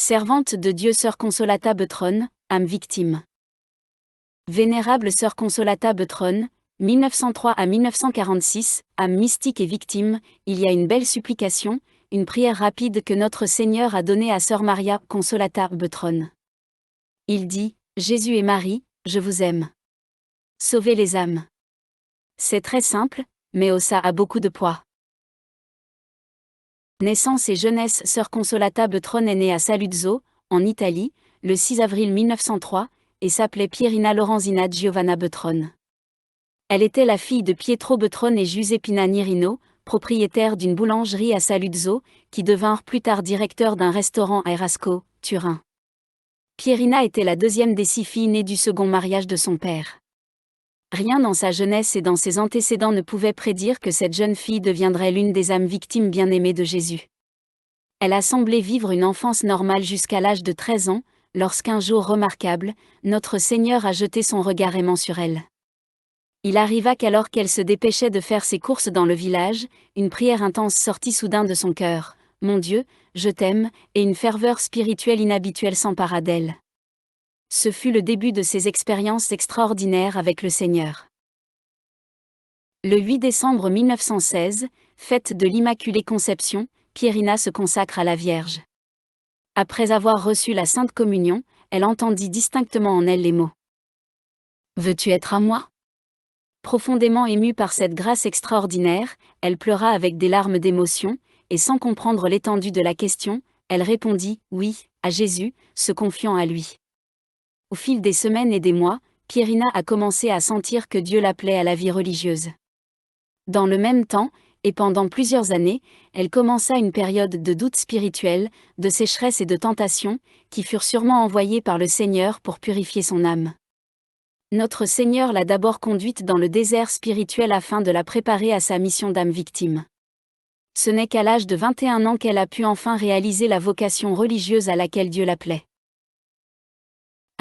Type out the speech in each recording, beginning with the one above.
Servante de Dieu Sœur Consolata Beutronne, âme victime. Vénérable Sœur Consolata Beutronne, 1903 à 1946, âme mystique et victime, il y a une belle supplication, une prière rapide que notre Seigneur a donnée à Sœur Maria Consolata Beutronne. Il dit, Jésus et Marie, je vous aime. Sauvez les âmes. C'est très simple, mais ça a beaucoup de poids. Naissance et jeunesse. Sœur Consolata Beutronne est née à Saluzzo, en Italie, le 6 avril 1903, et s'appelait Pierina Lorenzina Giovanna Beutronne. Elle était la fille de Pietro Beutronne et Giuseppina Nirino, propriétaires d'une boulangerie à Saluzzo, qui devinrent plus tard directeurs d'un restaurant à Erasco, Turin. Pierina était la deuxième des 6 filles nées du second mariage de son père. Rien dans sa jeunesse et dans ses antécédents ne pouvait prédire que cette jeune fille deviendrait l'une des âmes victimes bien-aimées de Jésus. Elle a semblé vivre une enfance normale jusqu'à l'âge de 13 ans, lorsqu'un jour remarquable, notre Seigneur a jeté son regard aimant sur elle. Il arriva qu'alors qu'elle se dépêchait de faire ses courses dans le village, une prière intense sortit soudain de son cœur. « Mon Dieu, je t'aime », et une ferveur spirituelle inhabituelle s'empara d'elle. Ce fut le début de ses expériences extraordinaires avec le Seigneur. Le 8 décembre 1916, fête de l'Immaculée Conception, Pierina se consacre à la Vierge. Après avoir reçu la Sainte Communion, elle entendit distinctement en elle les mots « Veux-tu être à moi ?» Profondément émue par cette grâce extraordinaire, elle pleura avec des larmes d'émotion, et sans comprendre l'étendue de la question, elle répondit « Oui » à Jésus, se confiant à lui. Au fil des semaines et des mois, Pierina a commencé à sentir que Dieu l'appelait à la vie religieuse. Dans le même temps, et pendant plusieurs années, elle commença une période de doute spirituel, de sécheresse et de tentation, qui furent sûrement envoyées par le Seigneur pour purifier son âme. Notre Seigneur l'a d'abord conduite dans le désert spirituel afin de la préparer à sa mission d'âme victime. Ce n'est qu'à l'âge de 21 ans qu'elle a pu enfin réaliser la vocation religieuse à laquelle Dieu l'appelait.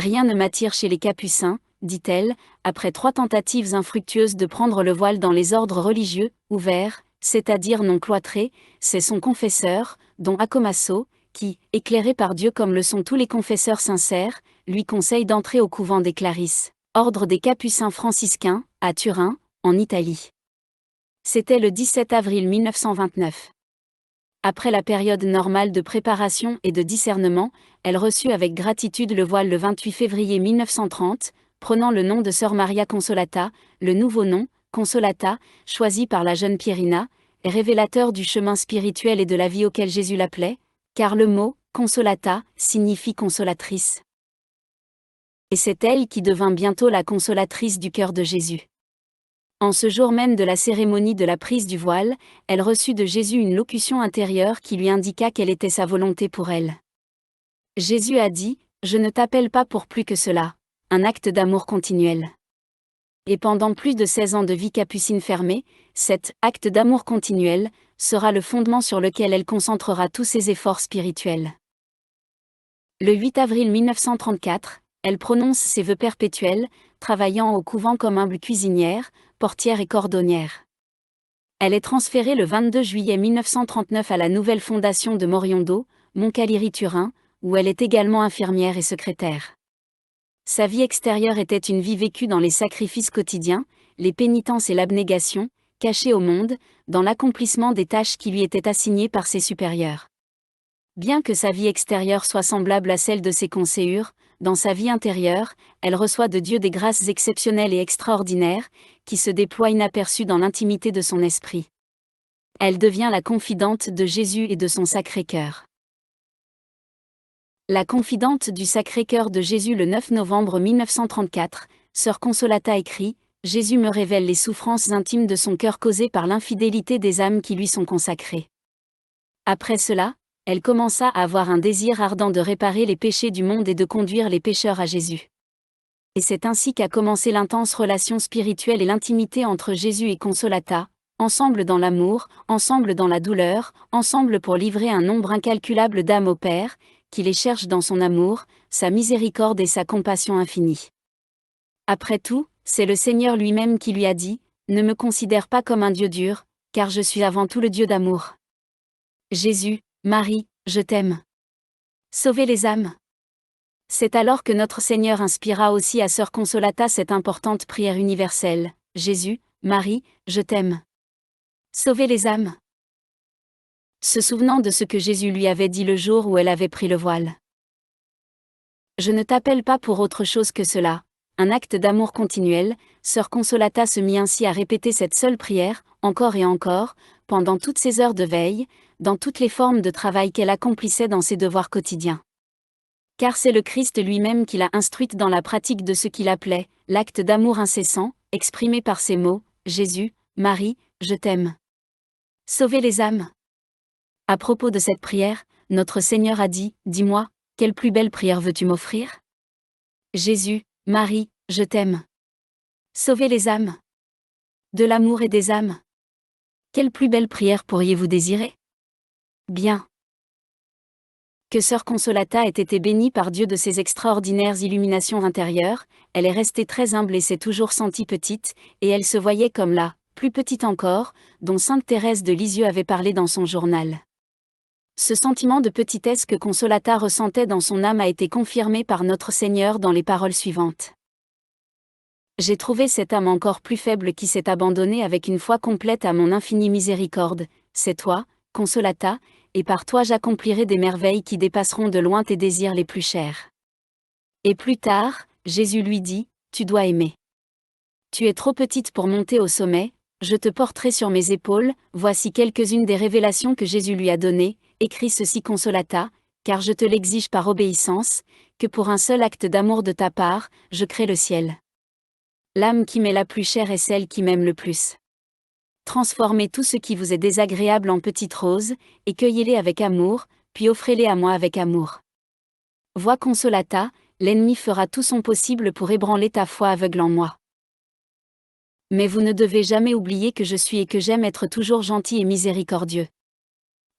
Rien ne m'attire chez les capucins, dit-elle, après 3 tentatives infructueuses de prendre le voile dans les ordres religieux, ouverts, c'est-à-dire non cloîtrés, c'est son confesseur, Don Accommaso, qui, éclairé par Dieu comme le sont tous les confesseurs sincères, lui conseille d'entrer au couvent des Clarisses, ordre des Capucins franciscains, à Turin, en Italie. C'était le 17 avril 1929. Après la période normale de préparation et de discernement, elle reçut avec gratitude le voile le 28 février 1930, prenant le nom de Sœur Maria Consolata, le nouveau nom, Consolata, choisi par la jeune Pierina, est révélateur du chemin spirituel et de la vie auquel Jésus l'appelait, car le mot « Consolata » signifie consolatrice. Et c'est elle qui devint bientôt la consolatrice du cœur de Jésus. En ce jour même de la cérémonie de la prise du voile, elle reçut de Jésus une locution intérieure qui lui indiqua quelle était sa volonté pour elle. Jésus a dit, « Je ne t'appelle pas pour plus que cela », un acte d'amour continuel. Et pendant plus de 16 ans de vie capucine fermée, cet « acte d'amour continuel » sera le fondement sur lequel elle concentrera tous ses efforts spirituels. Le 8 avril 1934, elle prononce ses vœux perpétuels, travaillant au couvent comme humble cuisinière, portière et cordonnière. Elle est transférée le 22 juillet 1939 à la nouvelle fondation de Moriondo, Moncalieri-Turin, où elle est également infirmière et secrétaire. Sa vie extérieure était une vie vécue dans les sacrifices quotidiens, les pénitences et l'abnégation, cachée au monde, dans l'accomplissement des tâches qui lui étaient assignées par ses supérieurs. Bien que sa vie extérieure soit semblable à celle de ses conseillers, dans sa vie intérieure, elle reçoit de Dieu des grâces exceptionnelles et extraordinaires, qui se déploient inaperçues dans l'intimité de son esprit. Elle devient la confidente de Jésus et de son Sacré-Cœur. La confidente du Sacré-Cœur de Jésus le 9 novembre 1934, Sœur Consolata écrit « Jésus me révèle les souffrances intimes de son cœur causées par l'infidélité des âmes qui lui sont consacrées. » Après cela, elle commença à avoir un désir ardent de réparer les péchés du monde et de conduire les pécheurs à Jésus. Et c'est ainsi qu'a commencé l'intense relation spirituelle et l'intimité entre Jésus et Consolata, ensemble dans l'amour, ensemble dans la douleur, ensemble pour livrer un nombre incalculable d'âmes au Père, qui les cherche dans son amour, sa miséricorde et sa compassion infinie. Après tout, c'est le Seigneur lui-même qui lui a dit « Ne me considère pas comme un Dieu dur, car je suis avant tout le Dieu d'amour. » Jésus, Marie, je t'aime. Sauver les âmes. C'est alors que notre Seigneur inspira aussi à Sœur Consolata cette importante prière universelle. Jésus, Marie, je t'aime. Sauver les âmes. Se souvenant de ce que Jésus lui avait dit le jour où elle avait pris le voile. Je ne t'appelle pas pour autre chose que cela. Un acte d'amour continuel, Sœur Consolata se mit ainsi à répéter cette seule prière, encore et encore, pendant toutes ses heures de veille, dans toutes les formes de travail qu'elle accomplissait dans ses devoirs quotidiens. Car c'est le Christ lui-même qui l'a instruite dans la pratique de ce qu'il appelait l'acte d'amour incessant, exprimé par ces mots, Jésus, Marie, je t'aime. Sauver les âmes. À propos de cette prière, notre Seigneur a dit, dis-moi, quelle plus belle prière veux-tu m'offrir? Jésus, Marie, je t'aime. Sauver les âmes. De l'amour et des âmes. Quelle plus belle prière pourriez-vous désirer? Bien. Que Sœur Consolata ait été bénie par Dieu de ses extraordinaires illuminations intérieures, elle est restée très humble et s'est toujours sentie petite, et elle se voyait comme la plus petite encore, dont sainte Thérèse de Lisieux avait parlé dans son journal. Ce sentiment de petitesse que Consolata ressentait dans son âme a été confirmé par notre Seigneur dans les paroles suivantes. J'ai trouvé cette âme encore plus faible qui s'est abandonnée avec une foi complète à mon infinie miséricorde, c'est toi, Consolata, et par toi j'accomplirai des merveilles qui dépasseront de loin tes désirs les plus chers. Et plus tard, Jésus lui dit, tu dois aimer. Tu es trop petite pour monter au sommet, je te porterai sur mes épaules, voici quelques-unes des révélations que Jésus lui a données, écris ceci Consolata, car je te l'exige par obéissance, que pour un seul acte d'amour de ta part, je crée le ciel. L'âme qui m'est la plus chère est celle qui m'aime le plus. Transformez tout ce qui vous est désagréable en petites roses, et cueillez-les avec amour, puis offrez-les à moi avec amour. Vois Consolata, l'ennemi fera tout son possible pour ébranler ta foi aveugle en moi. Mais vous ne devez jamais oublier que je suis et que j'aime être toujours gentil et miséricordieux.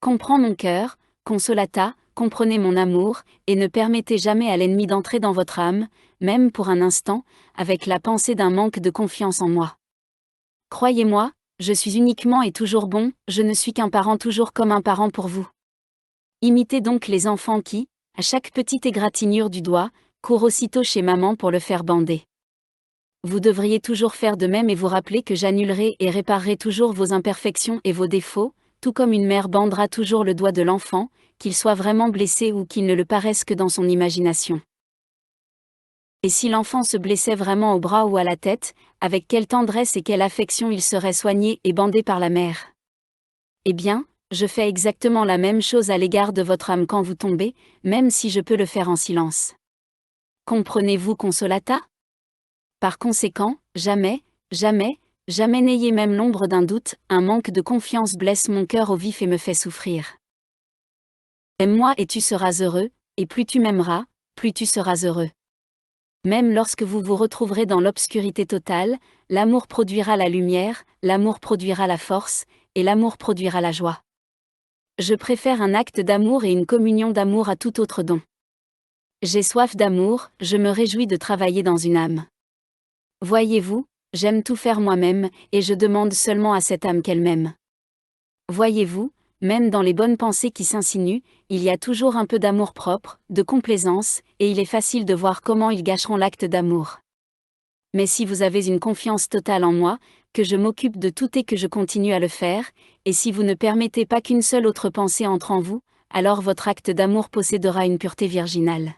Comprends mon cœur, Consolata, comprenez mon amour, et ne permettez jamais à l'ennemi d'entrer dans votre âme, même pour un instant, avec la pensée d'un manque de confiance en moi. Croyez-moi, je suis uniquement et toujours bon, je ne suis qu'un parent toujours comme un parent pour vous. Imitez donc les enfants qui, à chaque petite égratignure du doigt, courent aussitôt chez maman pour le faire bander. Vous devriez toujours faire de même et vous rappeler que j'annulerai et réparerai toujours vos imperfections et vos défauts, tout comme une mère bandera toujours le doigt de l'enfant, qu'il soit vraiment blessé ou qu'il ne le paraisse que dans son imagination. Et si l'enfant se blessait vraiment au bras ou à la tête, avec quelle tendresse et quelle affection il serait soigné et bandé par la mère. Eh bien, je fais exactement la même chose à l'égard de votre âme quand vous tombez, même si je peux le faire en silence. Comprenez-vous Consolata? Par conséquent, jamais, jamais, jamais n'ayez même l'ombre d'un doute, un manque de confiance blesse mon cœur au vif et me fait souffrir. Aime-moi et tu seras heureux, et plus tu m'aimeras, plus tu seras heureux. Même lorsque vous vous retrouverez dans l'obscurité totale, l'amour produira la lumière, l'amour produira la force, et l'amour produira la joie. Je préfère un acte d'amour et une communion d'amour à tout autre don. J'ai soif d'amour, je me réjouis de travailler dans une âme. Voyez-vous, j'aime tout faire moi-même, et je demande seulement à cette âme qu'elle m'aime. Voyez-vous, même dans les bonnes pensées qui s'insinuent, il y a toujours un peu d'amour propre, de complaisance, et il est facile de voir comment ils gâcheront l'acte d'amour. Mais si vous avez une confiance totale en moi, que je m'occupe de tout et que je continue à le faire, et si vous ne permettez pas qu'une seule autre pensée entre en vous, alors votre acte d'amour possédera une pureté virginale.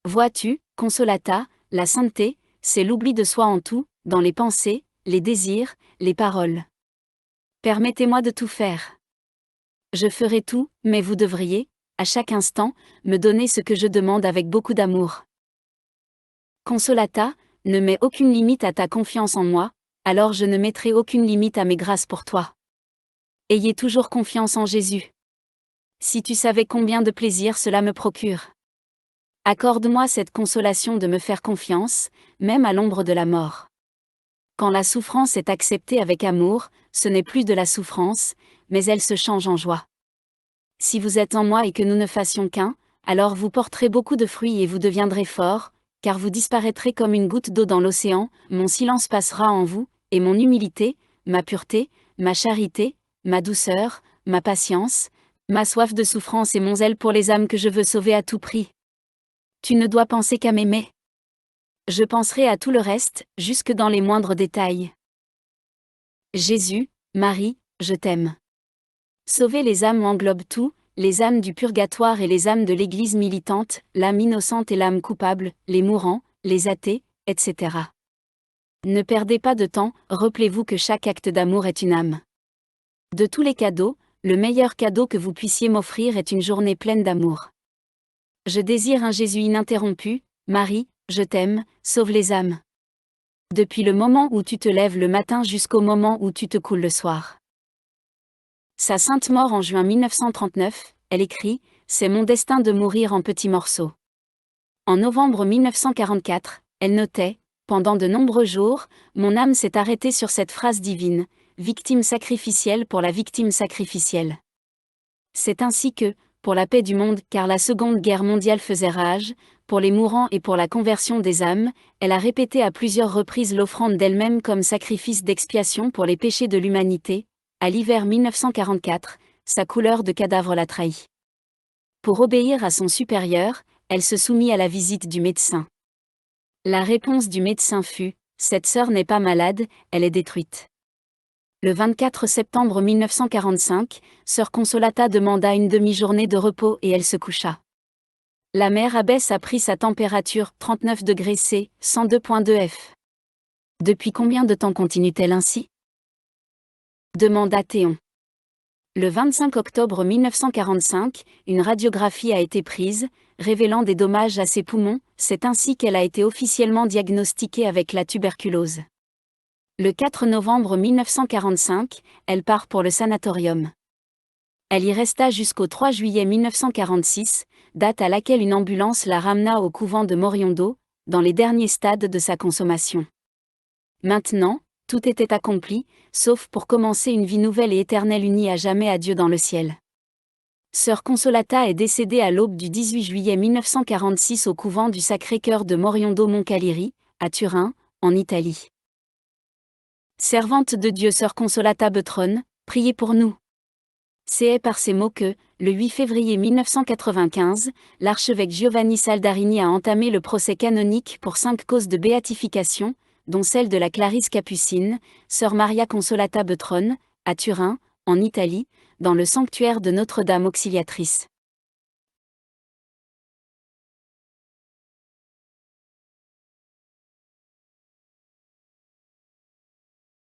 Vois-tu, Consolata, la sainteté, c'est l'oubli de soi en tout, dans les pensées, les désirs, les paroles. Permettez-moi de tout faire. Je ferai tout, mais vous devriez, à chaque instant, me donner ce que je demande avec beaucoup d'amour. Consolata, ne mets aucune limite à ta confiance en moi, alors je ne mettrai aucune limite à mes grâces pour toi. Ayez toujours confiance en Jésus. Si tu savais combien de plaisir cela me procure. Accorde-moi cette consolation de me faire confiance, même à l'ombre de la mort. Quand la souffrance est acceptée avec amour, ce n'est plus de la souffrance, mais elle se change en joie. Si vous êtes en moi et que nous ne fassions qu'un, alors vous porterez beaucoup de fruits et vous deviendrez fort, car vous disparaîtrez comme une goutte d'eau dans l'océan, mon silence passera en vous, et mon humilité, ma pureté, ma charité, ma douceur, ma patience, ma soif de souffrance et mon zèle pour les âmes que je veux sauver à tout prix. Tu ne dois penser qu'à m'aimer. Je penserai à tout le reste, jusque dans les moindres détails. Jésus, Marie, je t'aime. Sauver les âmes englobe tout, les âmes du purgatoire et les âmes de l'Église militante, l'âme innocente et l'âme coupable, les mourants, les athées, etc. Ne perdez pas de temps, rappelez-vous que chaque acte d'amour est une âme. De tous les cadeaux, le meilleur cadeau que vous puissiez m'offrir est une journée pleine d'amour. Je désire un Jésus ininterrompu, Marie, je t'aime, sauve les âmes. Depuis le moment où tu te lèves le matin jusqu'au moment où tu te coules le soir. Sa sainte mort en juin 1939, elle écrit « C'est mon destin de mourir en petits morceaux ». En novembre 1944, elle notait « Pendant de nombreux jours, mon âme s'est arrêtée sur cette phrase divine, victime sacrificielle pour la victime sacrificielle. C'est ainsi que, pour la paix du monde, car la Seconde Guerre mondiale faisait rage, pour les mourants et pour la conversion des âmes, elle a répété à plusieurs reprises l'offrande d'elle-même comme sacrifice d'expiation pour les péchés de l'humanité. À l'hiver 1944, sa couleur de cadavre l'a trahi. Pour obéir à son supérieur, elle se soumit à la visite du médecin. La réponse du médecin fut « Cette sœur n'est pas malade, elle est détruite ». Le 24 septembre 1945, sœur Consolata demanda une demi-journée de repos et elle se coucha. La mère abbesse a pris sa température 39 degrés C, 102.2 F. Depuis combien de temps continue-t-elle ainsi ? Demanda Théon. Le 25 octobre 1945, une radiographie a été prise, révélant des dommages à ses poumons, c'est ainsi qu'elle a été officiellement diagnostiquée avec la tuberculose. Le 4 novembre 1945, elle part pour le sanatorium. Elle y resta jusqu'au 3 juillet 1946, date à laquelle une ambulance la ramena au couvent de Moriondo, dans les derniers stades de sa consommation. Maintenant, tout était accompli, sauf pour commencer une vie nouvelle et éternelle unie à jamais à Dieu dans le ciel. Sœur Consolata est décédée à l'aube du 18 juillet 1946 au couvent du Sacré-Cœur de Moriondo Moncalieri, à Turin, en Italie. Servante de Dieu Sœur Consolata Beutrone, priez pour nous. C'est par ces mots que, le 8 février 1995, l'archevêque Giovanni Saldarini a entamé le procès canonique pour 5 causes de béatification, dont celle de la Clarisse capucine, Sœur Maria Consolata Beutrone, à Turin, en Italie, dans le sanctuaire de Notre-Dame Auxiliatrice.